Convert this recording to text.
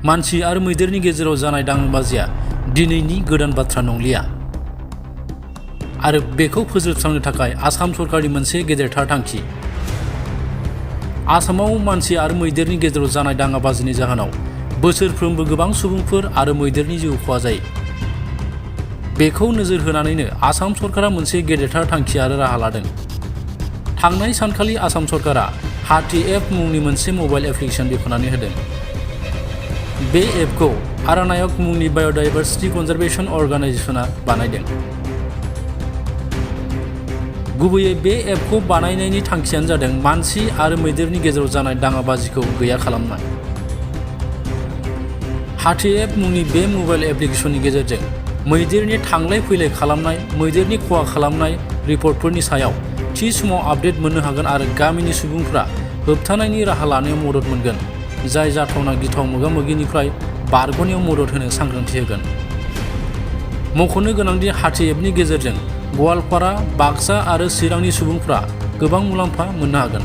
मानसि आरो मैदेरनि गेजेराव जानाय दाङाबाजिया दिनैनि गोदान बाथ्रा नंलिया आरो बेखौ फोजोबस्रांनो थाखाय आसाम सरकारनि मोनसे गेदेरथार थांखि। आसामाव मानसि आरो मैदेरनि गेजेराव जानाय दाङाबाजिनि जाहोनाव बोसोरफ्रोमबो गोबां सुबुंफोर आरो मैदेरनि जिउ खहा जायो। बेखौ नोजोर होनानैनो आसाम सरकारा मोनसे गेदेरथार थांखि आरो राहा लादों। थांनाय सानखालि आसाम सरकारा HaatiApp मुंनि मोनसे मबाइल एप्लिकेसन बेखेवनानै होदों। बे एपखौ आरनायक मुंनि बाय'डाइभारसिटि कनजारभेशन अर्गानाइजेशना बानायदों। गुबैयै बे एपखौ बानायनायनि थांखियानो जादों मानसि आरो मैदेरनि गेजेराव जानाय दाङाबाजिखौ गैया खालामनाय। HaatiApp मुंनि बे मबाइल एप्लिकेसननि गेजेरजों मैदेरनि थांलाय फैलाय खालामनाय, मैदेरनि खहा खालामनाय रिपर्टफोरनि सायाव थि समाव आपडेट मोननो हागोन आरो गामिनि सुबुंफ्रा होबथानायनि राहा लानायाव मदद मोनगोन, जाय जाथावना गिथाव मोगा-मोगिनिफ्राय बारग'नायाव मदद होनो सांग्रांथि होगोन। मख'नो गोनांदि HaatiAppनि गेजेरजों गवालपारा, बाक्सा आरो चिरांनि सुबुंफ्रा गोबां मुलाम्फा मोननो हागोन।